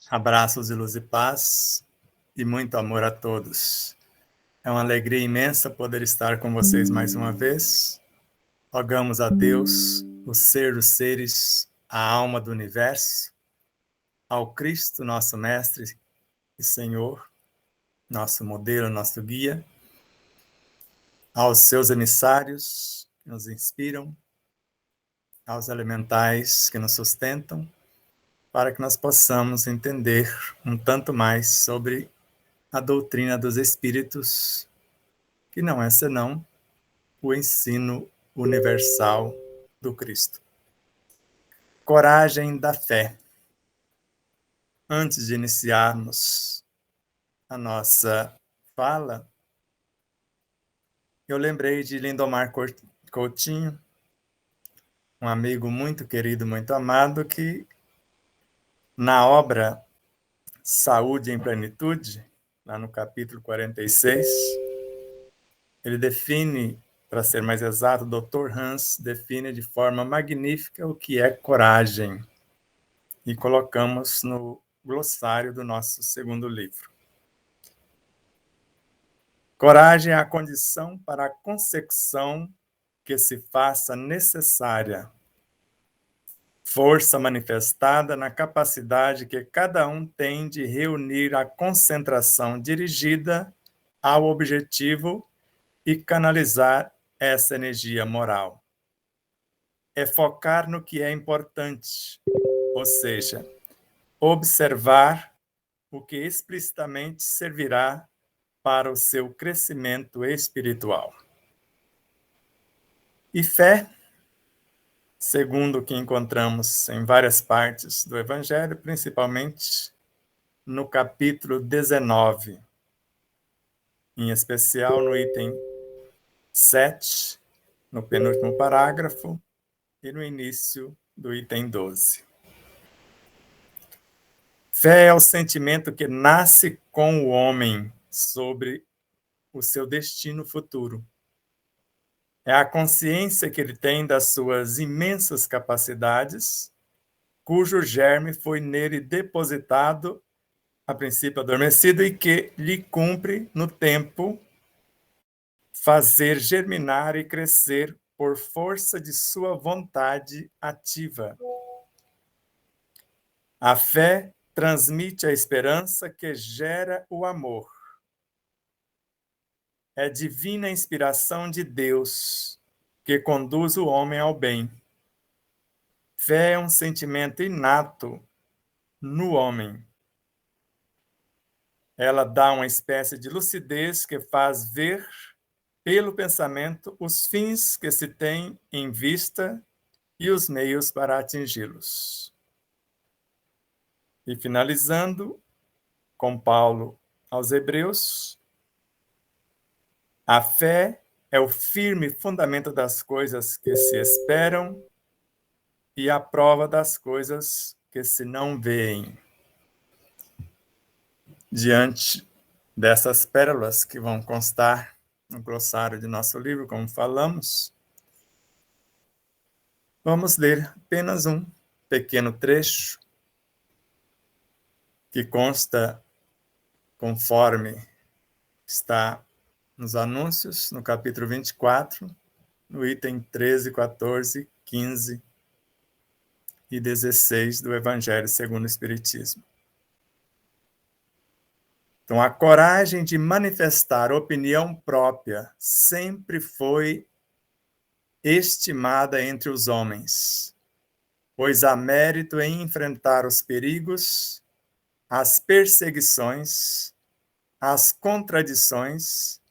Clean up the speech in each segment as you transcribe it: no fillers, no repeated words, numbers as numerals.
Abraços de luz e paz e muito amor a todos. É uma alegria imensa poder estar com vocês mais uma vez. Rogamos a Deus, o ser dos seres, a alma do universo, ao Cristo, nosso Mestre e Senhor, nosso modelo, nosso guia, aos seus emissários que nos inspiram, aos elementais que nos sustentam, para que nós possamos entender um tanto mais sobre a doutrina dos Espíritos, que não é senão o ensino universal do Cristo. Coragem da fé. Antes de iniciarmos a nossa fala, eu lembrei de Lindomar Coutinho, um amigo muito querido, muito amado, que na obra Saúde em Plenitude, lá no capítulo 46, ele define, para ser mais exato, o Dr. Hans define de forma magnífica o que é coragem. E colocamos no glossário do nosso segundo livro. Coragem é a condição para a consecução que se faça necessária. Força manifestada na capacidade que cada um tem de reunir a concentração dirigida ao objetivo e canalizar essa energia moral. É focar no que é importante, ou seja, observar o que explicitamente servirá para o seu crescimento espiritual. E fé, segundo o que encontramos em várias partes do Evangelho, principalmente no capítulo 19, em especial no item 7, no penúltimo parágrafo, e no início do item 12. Fé é o sentimento que nasce com o homem sobre o seu destino futuro. É a consciência que ele tem das suas imensas capacidades, cujo germe foi nele depositado, a princípio adormecido, e que lhe cumpre, no tempo, fazer germinar e crescer por força de sua vontade ativa. A fé transmite a esperança que gera o amor. É divina inspiração de Deus que conduz o homem ao bem. Fé é um sentimento inato no homem. Ela dá uma espécie de lucidez que faz ver pelo pensamento os fins que se tem em vista e os meios para atingi-los. E finalizando com Paulo aos Hebreus, a fé é o firme fundamento das coisas que se esperam e a prova das coisas que se não veem. Diante dessas pérolas que vão constar no glossário de nosso livro, como falamos, vamos ler apenas um pequeno trecho que consta conforme está nos anúncios, no capítulo 24, no item 13, 14, 15 e 16 do Evangelho segundo o Espiritismo. Então, a coragem de manifestar opinião própria sempre foi estimada entre os homens, pois há mérito em enfrentar os perigos, as perseguições, as contradições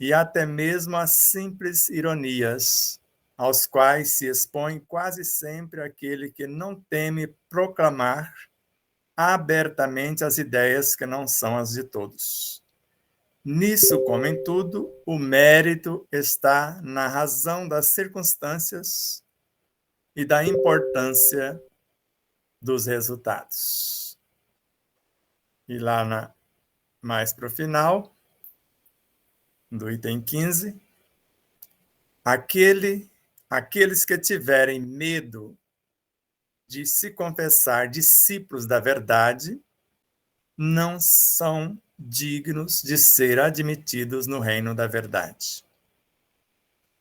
e até mesmo as simples ironias, aos quais se expõe quase sempre aquele que não teme proclamar abertamente as ideias que não são as de todos. Nisso, como em tudo, o mérito está na razão das circunstâncias e da importância dos resultados. E lá mais para o final, do item 15, aqueles que tiverem medo de se confessar discípulos da verdade não são dignos de ser admitidos no reino da verdade.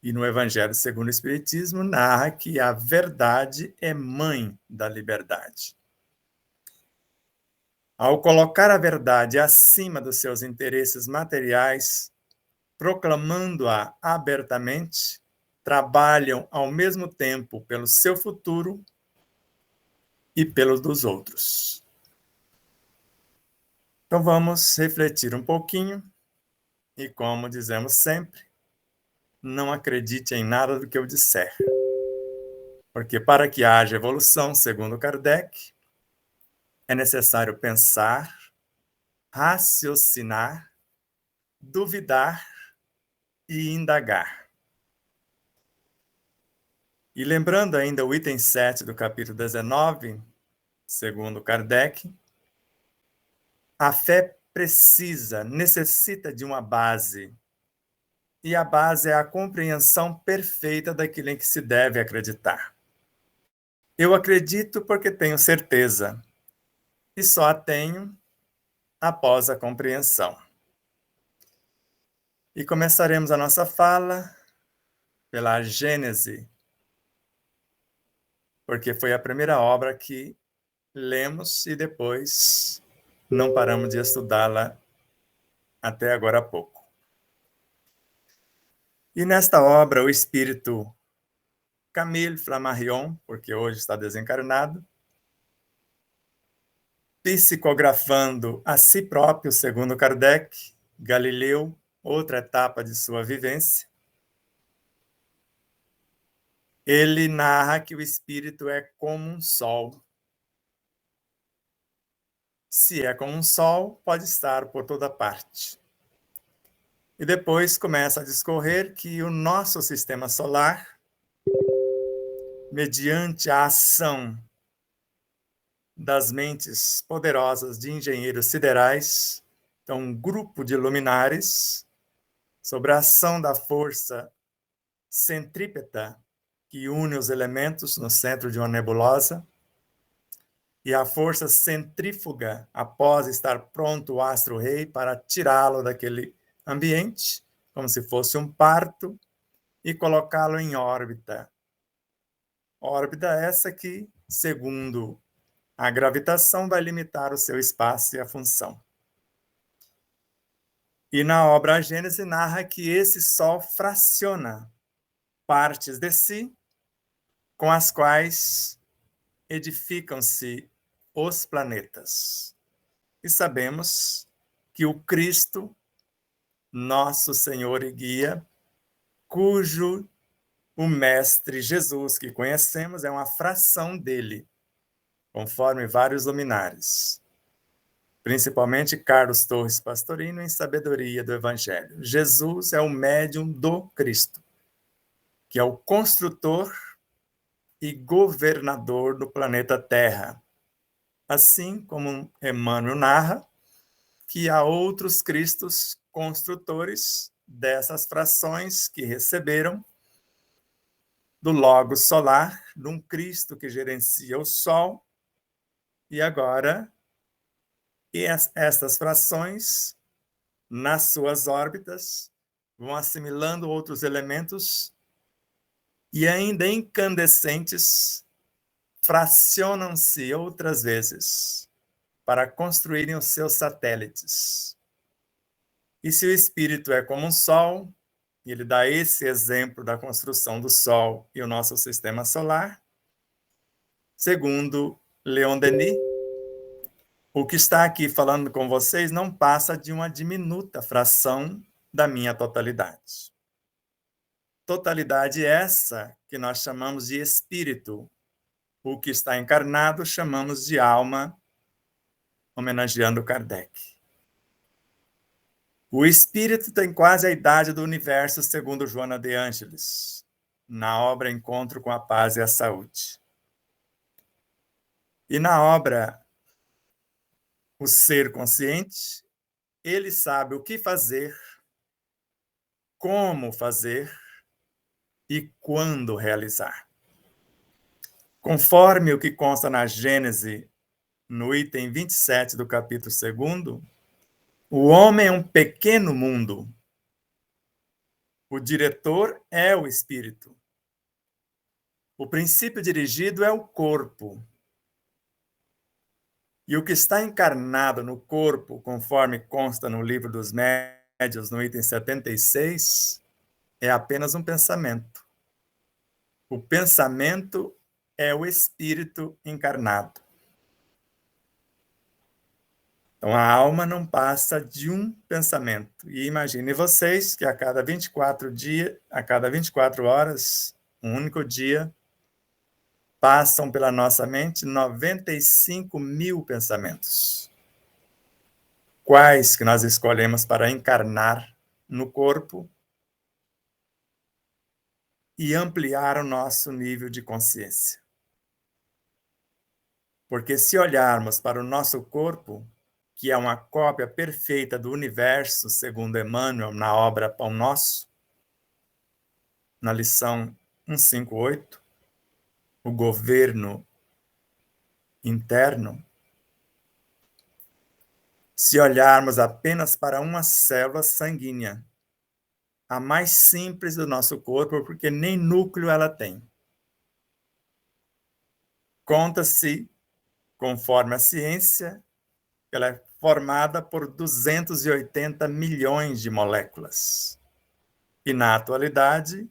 E no Evangelho segundo o Espiritismo, narra que a verdade é mãe da liberdade. Ao colocar a verdade acima dos seus interesses materiais, proclamando-a abertamente, trabalham ao mesmo tempo pelo seu futuro e pelo dos outros. Então vamos refletir um pouquinho e, como dizemos sempre, não acredite em nada do que eu disser. Porque para que haja evolução, segundo Kardec, é necessário pensar, raciocinar, duvidar e indagar. E lembrando ainda o item 7 do capítulo 19, segundo Kardec, a fé necessita de uma base. E a base é a compreensão perfeita daquilo em que se deve acreditar. Eu acredito porque tenho certeza, e só a tenho após a compreensão. E começaremos a nossa fala pela Gênese, porque foi a primeira obra que lemos e depois não paramos de estudá-la até agora há pouco. E nesta obra, o espírito Camille Flammarion, porque hoje está desencarnado, psicografando a si próprio, segundo Kardec, Galileu, outra etapa de sua vivência, ele narra que o espírito é como um sol. Se é como um sol, pode estar por toda parte. E depois começa a discorrer que o nosso sistema solar, mediante a ação das mentes poderosas de engenheiros siderais, então um grupo de luminares, sobre a ação da força centrípeta que une os elementos no centro de uma nebulosa, e a força centrífuga, após estar pronto o astro-rei para tirá-lo daquele ambiente, como se fosse um parto, e colocá-lo em órbita. Órbita essa que, segundo a gravitação, vai limitar o seu espaço e a função. E na obra A Gênese narra que esse Sol fraciona partes de si, com as quais edificam-se os planetas. E sabemos que o Cristo, nosso Senhor e Guia, cujo o Mestre Jesus que conhecemos é uma fração dele, conforme vários luminares, principalmente Carlos Torres Pastorino em Sabedoria do Evangelho. Jesus é o médium do Cristo, que é o construtor e governador do planeta Terra. Assim como Emmanuel narra que há outros Cristos construtores dessas frações que receberam do Logos solar, de um Cristo que gerencia o Sol, e agora estas frações, nas suas órbitas, vão assimilando outros elementos e ainda incandescentes fracionam-se outras vezes para construírem os seus satélites. E se o espírito é como um sol, e ele dá esse exemplo da construção do Sol e o nosso sistema solar, segundo Leon Denis, o que está aqui falando com vocês não passa de uma diminuta fração da minha totalidade. Totalidade essa que nós chamamos de espírito. O que está encarnado chamamos de alma, homenageando Kardec. O espírito tem quase a idade do universo, segundo Joana de Ângeles, na obra Encontro com a Paz e a Saúde. E na obra O Ser Consciente, ele sabe o que fazer, como fazer e quando realizar. Conforme o que consta na Gênese no item 27 do capítulo 2º, o homem é um pequeno mundo. O diretor é o espírito. O princípio dirigido é o corpo. E o que está encarnado no corpo, conforme consta no Livro dos Médiuns, no item 76, é apenas um pensamento. O pensamento é o espírito encarnado. Então, a alma não passa de um pensamento. E imagine vocês que a cada 24 horas, um único dia, passam pela nossa mente 95 mil pensamentos. Quais que nós escolhemos para encarnar no corpo e ampliar o nosso nível de consciência. Porque se olharmos para o nosso corpo, que é uma cópia perfeita do universo, segundo Emmanuel, na obra Pão Nosso, na lição 158, o governo interno, se olharmos apenas para uma célula sanguínea, a mais simples do nosso corpo, porque nem núcleo ela tem. Conta-se, conforme a ciência, que ela é formada por 280 milhões de moléculas. E, na atualidade,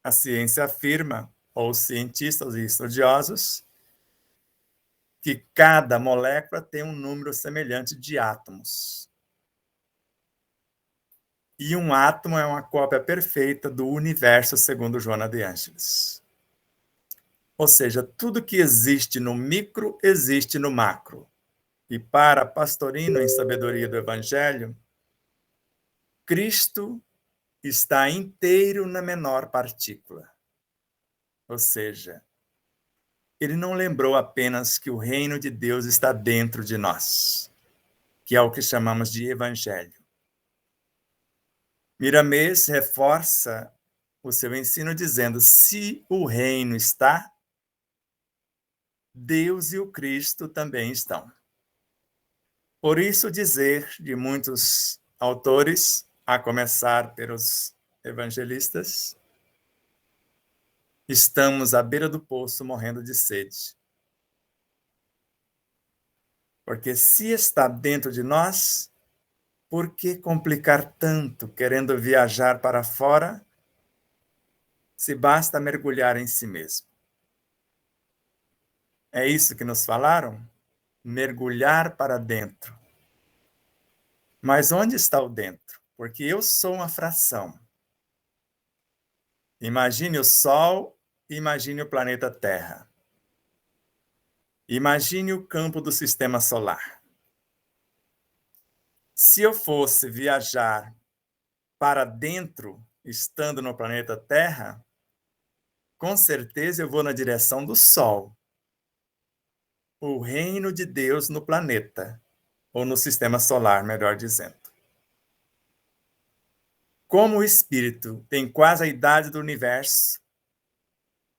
a ciência afirma, ou os cientistas e estudiosos, que cada molécula tem um número semelhante de átomos. E um átomo é uma cópia perfeita do universo, segundo Joana de Ângeles. Ou seja, tudo que existe no micro, existe no macro. E para Pastorino, em Sabedoria do Evangelho, Cristo está inteiro na menor partícula. Ou seja, ele não lembrou apenas que o reino de Deus está dentro de nós, que é o que chamamos de Evangelho. Miramês reforça o seu ensino dizendo: se o reino está, Deus e o Cristo também estão. Por isso dizer de muitos autores, a começar pelos evangelistas, estamos à beira do poço morrendo de sede. Porque se está dentro de nós, por que complicar tanto querendo viajar para fora, se basta mergulhar em si mesmo? É isso que nos falaram? Mergulhar para dentro. Mas onde está o dentro? Porque eu sou uma fração. Imagine o Sol, imagine o planeta Terra. Imagine o campo do sistema solar. Se eu fosse viajar para dentro, estando no planeta Terra, com certeza eu vou na direção do Sol. O reino de Deus no planeta, ou no sistema solar, melhor dizendo. Como o espírito tem quase a idade do universo,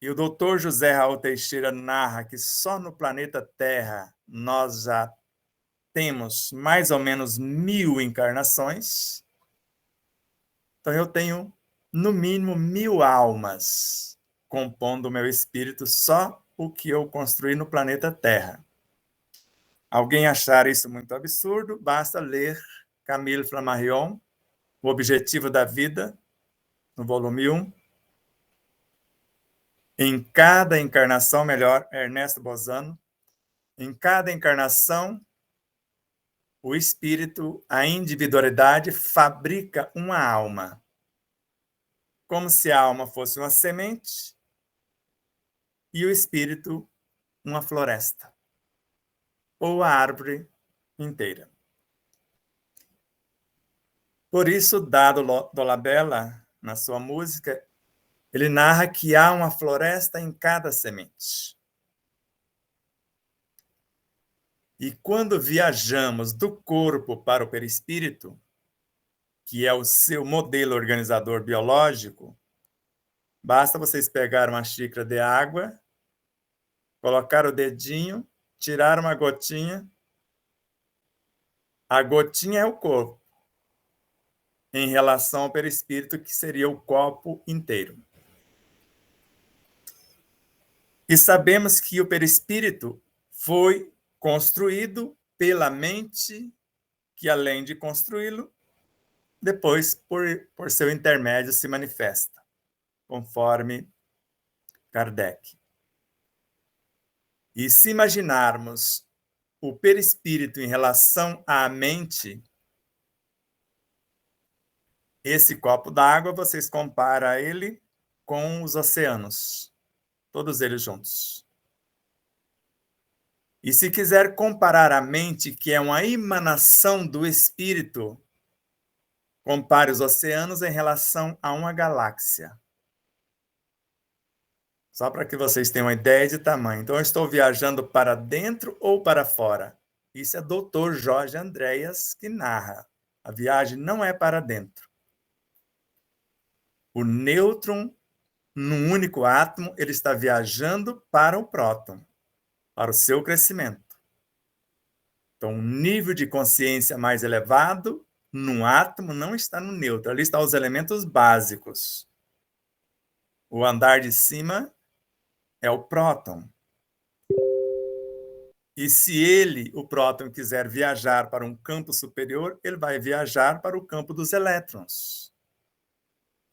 e o Dr. José Raul Teixeira narra que só no planeta Terra nós já temos mais ou menos 1000 encarnações, então eu tenho no mínimo 1000 almas compondo o meu espírito, só o que eu construí no planeta Terra. Alguém achar isso muito absurdo, basta ler Camille Flammarion, O Objetivo da Vida, no volume 1. Em cada encarnação, melhor, Ernesto Bozano, em cada encarnação, o espírito, a individualidade, fabrica uma alma. Como se a alma fosse uma semente e o espírito uma floresta, ou a árvore inteira. Por isso, Dado Dolabella, na sua música, ele narra que há uma floresta em cada semente. E quando viajamos do corpo para o perispírito, que é o seu modelo organizador biológico, basta vocês pegar uma xícara de água, colocar o dedinho tirar uma gotinha, a gotinha é o corpo, em relação ao perispírito, que seria o copo inteiro. E sabemos que o perispírito foi construído pela mente, que além de construí-lo, depois, por seu intermédio, se manifesta, conforme Kardec. E se imaginarmos o perispírito em relação à mente, esse copo d'água, vocês comparam ele com os oceanos, todos eles juntos. E se quiser comparar a mente, que é uma emanação do espírito, compare os oceanos em relação a uma galáxia. Só para que vocês tenham uma ideia de tamanho. Então, eu estou viajando para dentro ou para fora? Isso é Dr. Jorge Andréas que narra. A viagem não é para dentro. O nêutron, num único átomo, ele está viajando para o próton, para o seu crescimento. Então, um nível de consciência mais elevado num átomo não está no nêutron. Ali estão os elementos básicos. O andar de cima é o próton. E se ele, o próton, quiser viajar para um campo superior, ele vai viajar para o campo dos elétrons.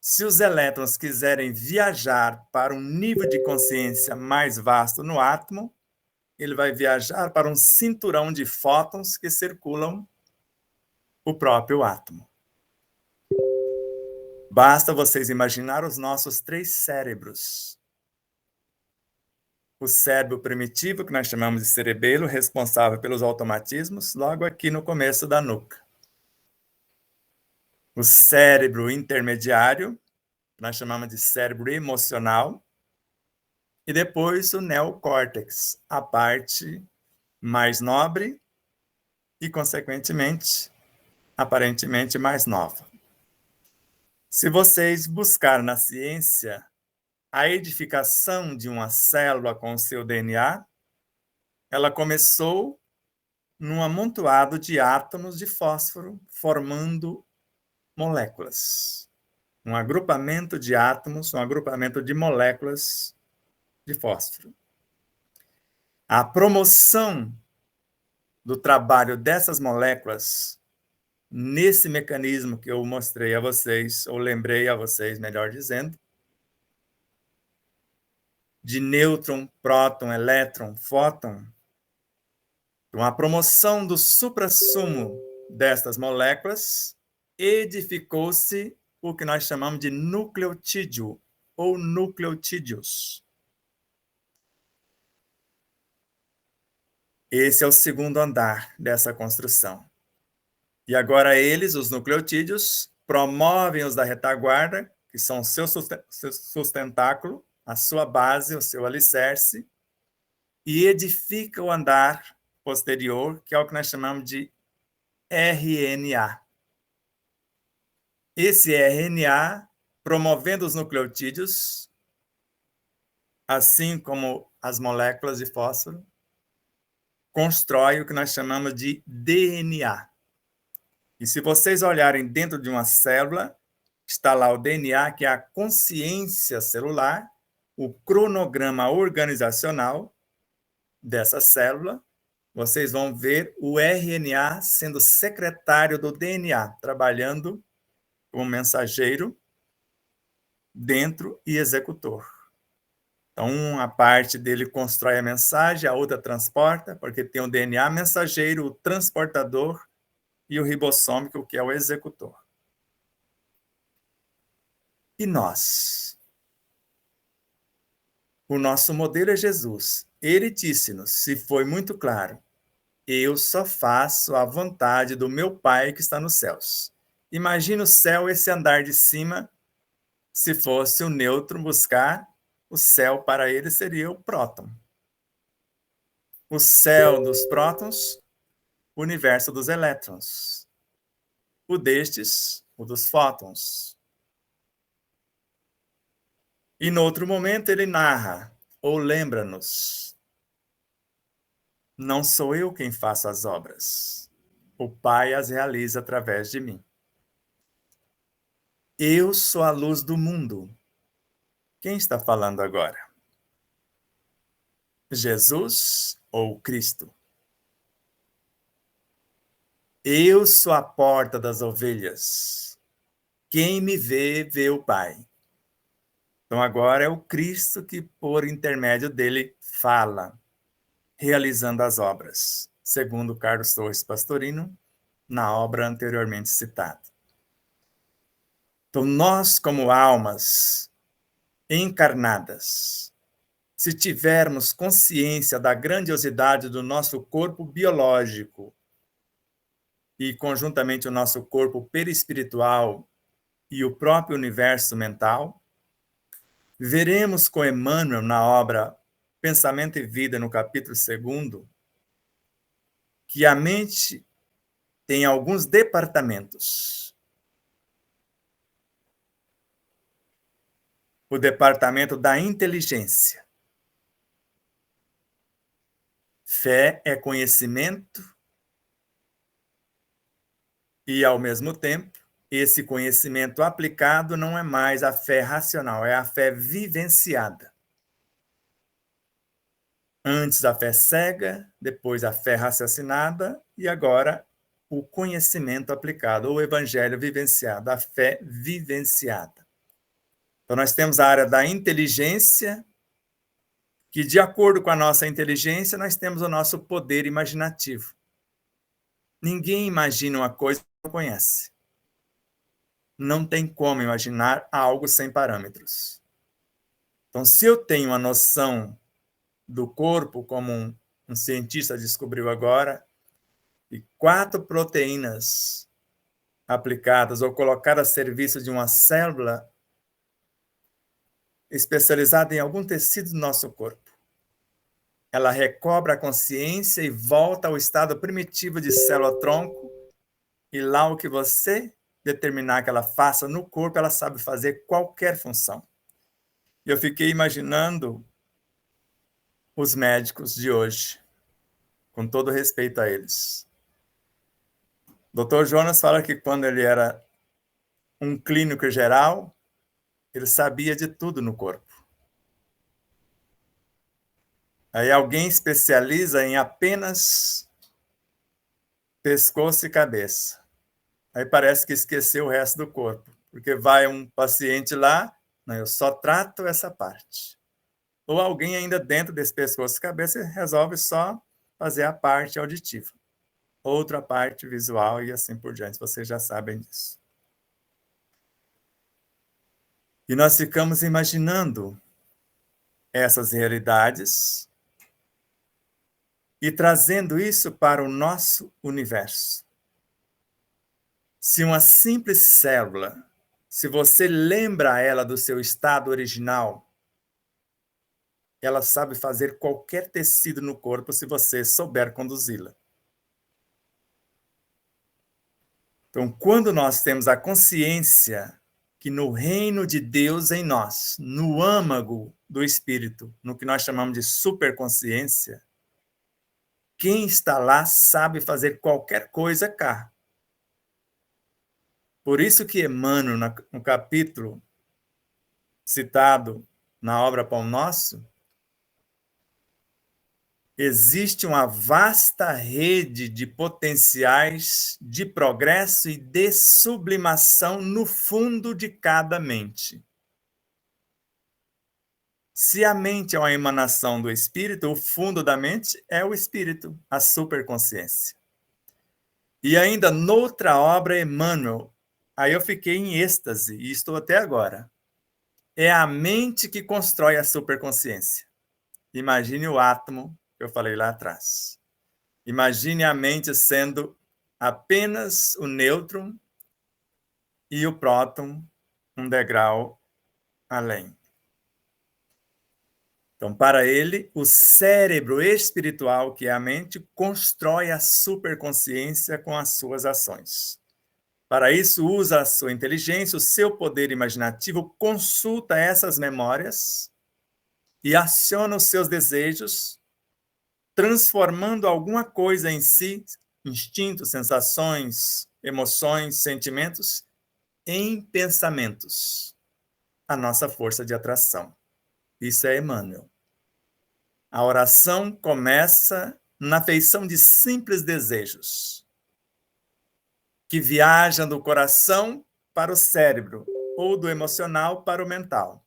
Se os elétrons quiserem viajar para um nível de consciência mais vasto no átomo, ele vai viajar para um cinturão de fótons que circulam o próprio átomo. Basta vocês imaginar os nossos 3 cérebros. O cérebro primitivo, que nós chamamos de cerebelo, responsável pelos automatismos, logo aqui no começo da nuca. O cérebro intermediário, que nós chamamos de cérebro emocional. E depois o neocórtex, a parte mais nobre e, consequentemente, aparentemente mais nova. Se vocês buscarem na ciência a edificação de uma célula com o seu DNA, ela começou num amontoado de átomos de fósforo formando moléculas. Um agrupamento de átomos, um agrupamento de moléculas de fósforo. A promoção do trabalho dessas moléculas nesse mecanismo que eu mostrei a vocês, ou lembrei a vocês, melhor dizendo, de nêutron, próton, elétron, fóton, então, a promoção do suprassumo destas moléculas, edificou-se o que nós chamamos de nucleotídeo, ou nucleotídeos. Esse é o segundo andar dessa construção. E agora eles, os nucleotídeos, promovem os da retaguarda, que são o seu sustentáculo, a sua base, o seu alicerce, e edifica o andar posterior, que é o que nós chamamos de RNA. Esse RNA, promovendo os nucleotídeos, assim como as moléculas de fósforo, constrói o que nós chamamos de DNA. E se vocês olharem dentro de uma célula, está lá o DNA, que é a consciência celular, o cronograma organizacional dessa célula. Vocês vão ver o RNA sendo secretário do DNA, trabalhando como mensageiro dentro e executor. Então, uma parte dele constrói a mensagem, a outra transporta, porque tem o DNA mensageiro, o transportador e o ribossômico, que é o executor. E nós? O nosso modelo é Jesus. Ele disse-nos, se foi muito claro, eu só faço a vontade do meu Pai que está nos céus. Imagina o céu, esse andar de cima, se fosse o nêutron buscar, o céu para ele seria o próton. O céu dos prótons, o universo dos elétrons. O destes, o dos fótons. E no outro momento ele narra, ou lembra-nos, Não sou eu quem faço as obras. O Pai as realiza através de mim. Eu sou a luz do mundo. Quem está falando agora? Jesus ou Cristo? Eu sou a porta das ovelhas. Quem me vê, vê o Pai. Então agora é o Cristo que, por intermédio dele, fala, realizando as obras, segundo Carlos Torres Pastorino, na obra anteriormente citada. Então nós, como almas encarnadas, se tivermos consciência da grandiosidade do nosso corpo biológico e, conjuntamente, o nosso corpo perispiritual e o próprio universo mental, veremos com Emmanuel, na obra Pensamento e Vida, no capítulo 2º, que a mente tem alguns departamentos. O departamento da inteligência. Fé é conhecimento e, ao mesmo tempo, esse conhecimento aplicado não é mais a fé racional, é a fé vivenciada. Antes a fé cega, depois a fé raciocinada e agora o conhecimento aplicado, ou o evangelho vivenciado, a fé vivenciada. Então nós temos a área da inteligência, que de acordo com a nossa inteligência, nós temos o nosso poder imaginativo. Ninguém imagina uma coisa que não conhece. Não tem como imaginar algo sem parâmetros. Então, se eu tenho uma noção do corpo, como um cientista descobriu agora, e 4 proteínas aplicadas ou colocadas a serviço de uma célula especializada em algum tecido do nosso corpo, ela recobra a consciência e volta ao estado primitivo de célula-tronco, e lá o que você determinar que ela faça no corpo, ela sabe fazer qualquer função. E eu fiquei imaginando os médicos de hoje, com todo respeito a eles. O Dr. Jonas fala que quando ele era um clínico geral, ele sabia de tudo no corpo. Aí alguém especializa em apenas pescoço e cabeça. Aí parece que esqueceu o resto do corpo, porque vai um paciente lá, não, eu só trato essa parte. Ou alguém ainda dentro desse pescoço e cabeça resolve só fazer a parte auditiva. Outra parte visual e assim por diante, vocês já sabem disso. E nós ficamos imaginando essas realidades e trazendo isso para o nosso universo. Se uma simples célula, se você lembra ela do seu estado original, ela sabe fazer qualquer tecido no corpo se você souber conduzi-la. Então, quando nós temos a consciência que no reino de Deus em nós, no âmago do espírito, no que nós chamamos de superconsciência, quem está lá sabe fazer qualquer coisa cá. Por isso que Emmanuel, no capítulo citado na obra Pão Nosso, existe uma vasta rede de potenciais de progresso e de sublimação no fundo de cada mente. Se a mente é uma emanação do espírito, o fundo da mente é o espírito, a superconsciência. E ainda noutra obra, Emmanuel, aí eu fiquei em êxtase, e estou até agora. É a mente que constrói a superconsciência. Imagine o átomo que eu falei lá atrás. Imagine a mente sendo apenas o nêutron e o próton um degrau além. Então, para ele, o cérebro espiritual, que é a mente, constrói a superconsciência com as suas ações. Para isso, usa a sua inteligência, o seu poder imaginativo, consulta essas memórias e aciona os seus desejos transformando alguma coisa em si, instintos, sensações, emoções, sentimentos, em pensamentos. A nossa força de atração. Isso é Emmanuel. A oração começa na feição de simples desejos, que viajam do coração para o cérebro, ou do emocional para o mental.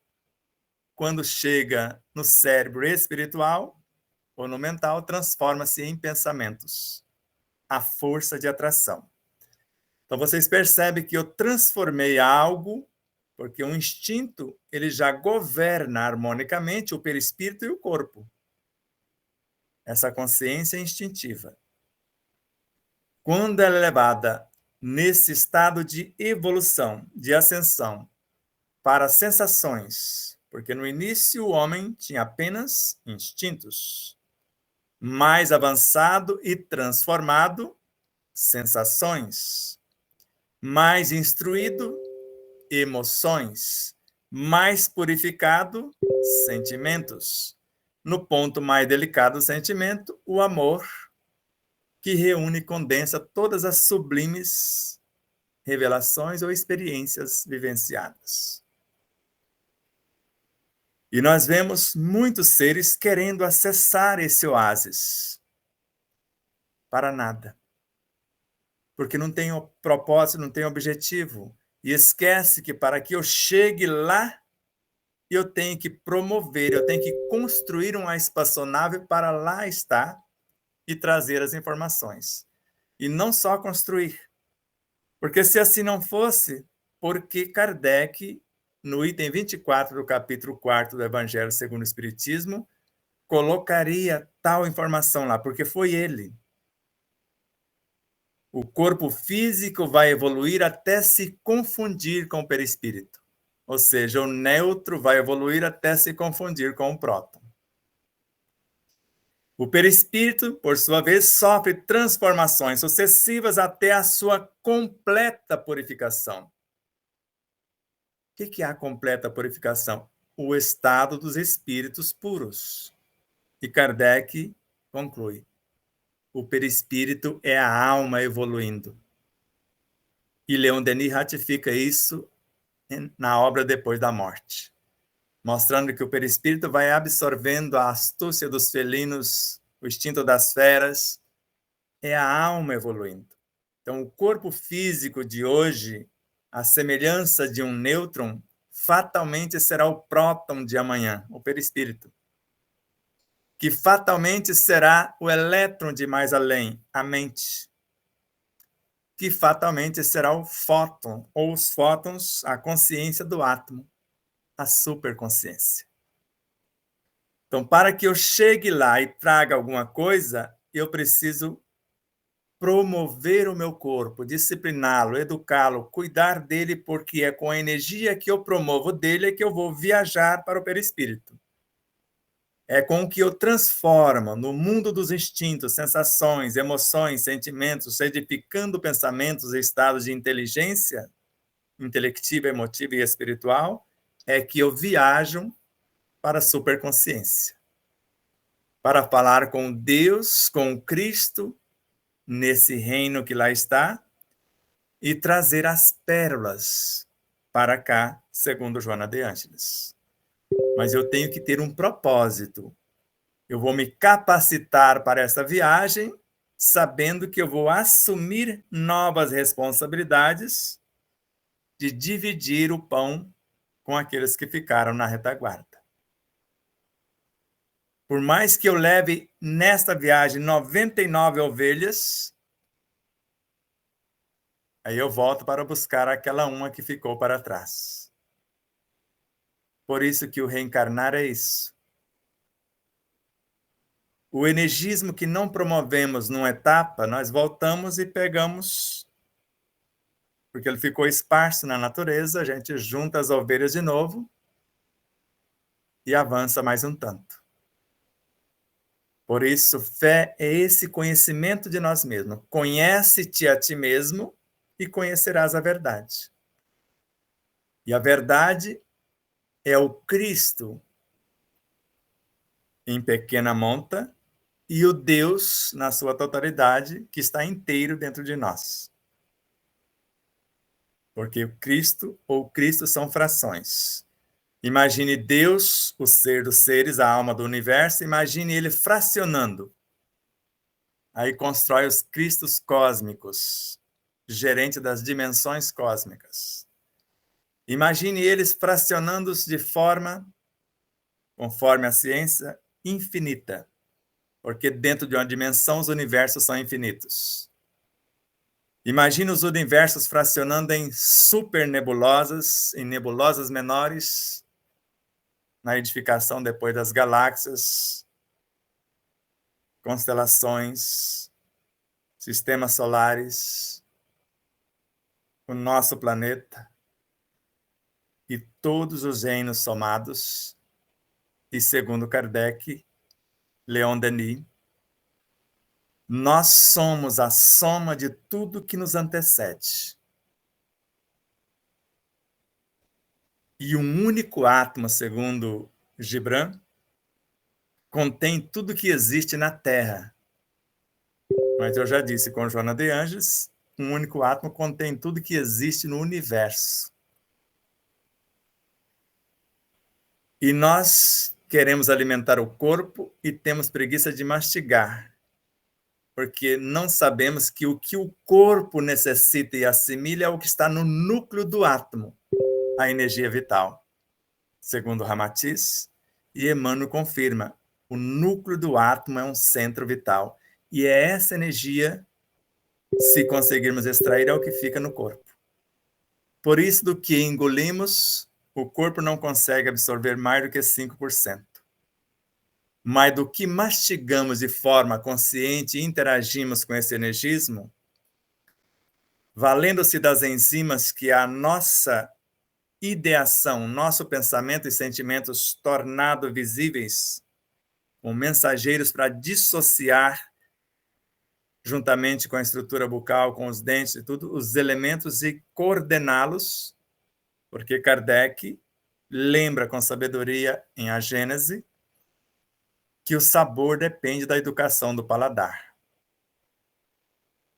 Quando chega no cérebro espiritual ou no mental, transforma-se em pensamentos. A força de atração. Então, vocês percebem que eu transformei algo, porque o instinto ele já governa harmonicamente o perispírito e o corpo. Essa consciência instintiva. Quando ela é levada nesse estado de evolução, de ascensão, para sensações, porque no início o homem tinha apenas instintos, mais avançado e transformado, sensações, mais instruído, emoções, mais purificado, sentimentos. No ponto mais delicado do sentimento, o amor, que reúne e condensa todas as sublimes revelações ou experiências vivenciadas. E nós vemos muitos seres querendo acessar esse oásis. Para nada. Porque não tem propósito, não tem objetivo. E esquece que para que eu chegue lá, eu tenho que promover, eu tenho que construir uma espaçonave para lá estar e trazer as informações. E não só construir. Porque se assim não fosse, por que Kardec, no item 24 do capítulo 4 do Evangelho segundo o Espiritismo, colocaria tal informação lá? Porque foi ele. O corpo físico vai evoluir até se confundir com o perispírito. Ou seja, o neutro vai evoluir até se confundir com o próton. O perispírito, por sua vez, sofre transformações sucessivas até a sua completa purificação. O que é a completa purificação? O estado dos espíritos puros. E Kardec conclui: o perispírito é a alma evoluindo. E Leon Denis ratifica isso na obra Depois da Morte, mostrando que o perispírito vai absorvendo a astúcia dos felinos, o instinto das feras, é a alma evoluindo. Então, o corpo físico de hoje, a semelhança de um nêutron, fatalmente será o próton de amanhã, o perispírito, que fatalmente será o elétron de mais além, a mente, que fatalmente será o fóton, ou os fótons, a consciência do átomo, a superconsciência. Então, para que eu chegue lá e traga alguma coisa, eu preciso promover o meu corpo, discipliná-lo, educá-lo, cuidar dele, porque é com a energia que eu promovo dele que eu vou viajar para o perispírito. É com o que eu transformo no mundo dos instintos, sensações, emoções, sentimentos, edificando pensamentos e estados de inteligência, intelectiva, emotiva e espiritual, é que eu viajo para a superconsciência. Para falar com Deus, com Cristo, nesse reino que lá está, e trazer as pérolas para cá, segundo Joana de Ângeles. Mas eu tenho que ter um propósito. Eu vou me capacitar para essa viagem, sabendo que eu vou assumir novas responsabilidades de dividir o pão com aqueles que ficaram na retaguarda. Por mais que eu leve nesta viagem 99 ovelhas, aí eu volto para buscar aquela uma que ficou para trás. Por isso que o reencarnar é isso. O energismo que não promovemos numa etapa, nós voltamos e pegamos, porque ele ficou esparso na natureza, a gente junta as ovelhas de novo e avança mais um tanto. Por isso, fé é esse conhecimento de nós mesmos. Conhece-te a ti mesmo e conhecerás a verdade. E a verdade é o Cristo em pequena monta, e o Deus, na sua totalidade, que está inteiro dentro de nós. Porque o Cristo ou Cristo são frações. Imagine Deus, o ser dos seres, a alma do universo, imagine ele fracionando. Aí constrói os Cristos cósmicos, gerente das dimensões cósmicas. Imagine eles fracionando-os de forma, conforme a ciência, infinita. Porque dentro de uma dimensão os universos são infinitos. Imagine os universos fracionando em supernebulosas, em nebulosas menores, na edificação depois das galáxias, constelações, sistemas solares, o nosso planeta e todos os reinos somados. E segundo Kardec, Leon Denis, nós somos a soma de tudo que nos antecede. E um único átomo, segundo Gibran, contém tudo que existe na Terra. Mas eu já disse com Joana de Angelis, um único átomo contém tudo que existe no universo. E nós queremos alimentar o corpo e temos preguiça de mastigar, porque não sabemos que o corpo necessita e assimila é o que está no núcleo do átomo, a energia vital. Segundo Ramatiz, e Emmanuel confirma, o núcleo do átomo é um centro vital. E é essa energia, se conseguirmos extrair, é o que fica no corpo. Por isso, do que engolimos, o corpo não consegue absorver mais do que 5%. Mas do que mastigamos de forma consciente e interagimos com esse energismo, valendo-se das enzimas que a nossa ideação, nosso pensamento e sentimentos tornado visíveis, com mensageiros para dissociar, juntamente com a estrutura bucal, com os dentes e tudo, os elementos e coordená-los, porque Kardec lembra com sabedoria em A Gênese que o sabor depende da educação do paladar.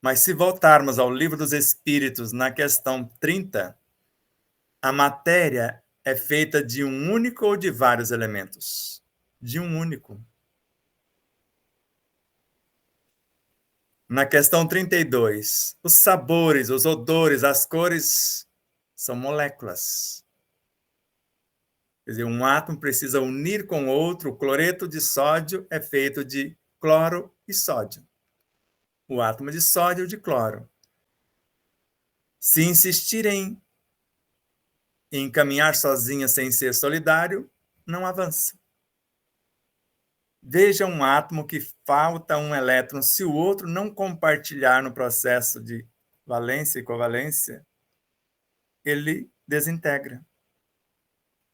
Mas se voltarmos ao Livro dos Espíritos, na questão 30, a matéria é feita de um único ou de vários elementos? De um único. Na questão 32, os sabores, os odores, as cores são moléculas. Quer dizer, um átomo precisa unir com outro. O cloreto de sódio é feito de cloro e sódio. O átomo de sódio e de cloro. Se insistirem em caminhar sozinha sem ser solidário, não avança. Veja um átomo que falta um elétron. Se o outro não compartilhar no processo de valência e covalência, ele desintegra.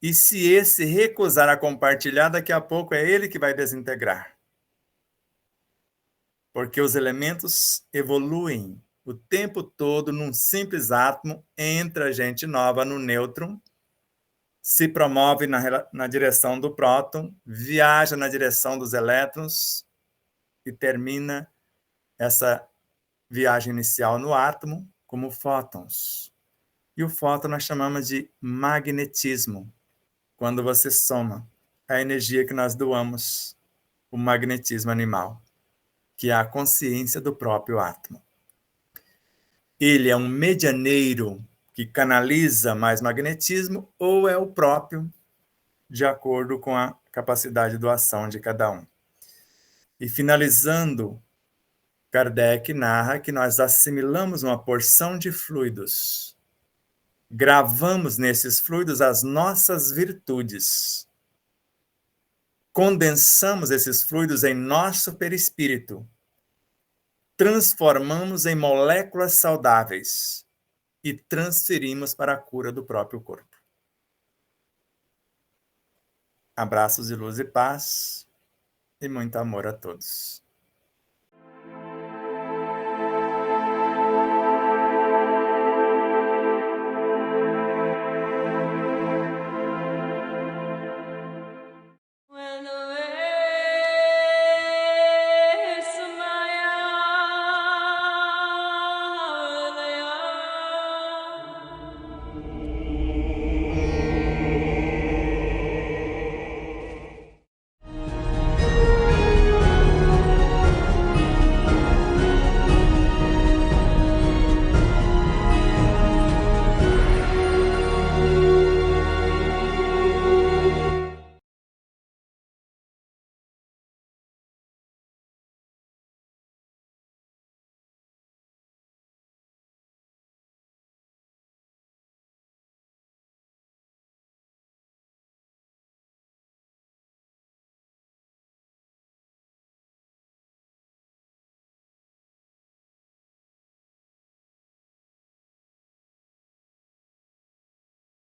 E se esse recusar a compartilhar, daqui a pouco é ele que vai desintegrar. Porque os elementos evoluem o tempo todo num simples átomo, entra gente nova no nêutron, se promove na direção do próton, viaja na direção dos elétrons e termina essa viagem inicial no átomo como fótons. E o fóton nós chamamos de magnetismo, quando você soma a energia que nós doamos, o magnetismo animal, que é a consciência do próprio átomo. Ele é um medianeiro que canaliza mais magnetismo ou é o próprio, de acordo com a capacidade de doação de cada um. E finalizando, Kardec narra que nós assimilamos uma porção de fluidos, gravamos nesses fluidos as nossas virtudes, condensamos esses fluidos em nosso perispírito, transformamos em moléculas saudáveis e transferimos para a cura do próprio corpo. Abraços de luz e paz e muito amor a todos.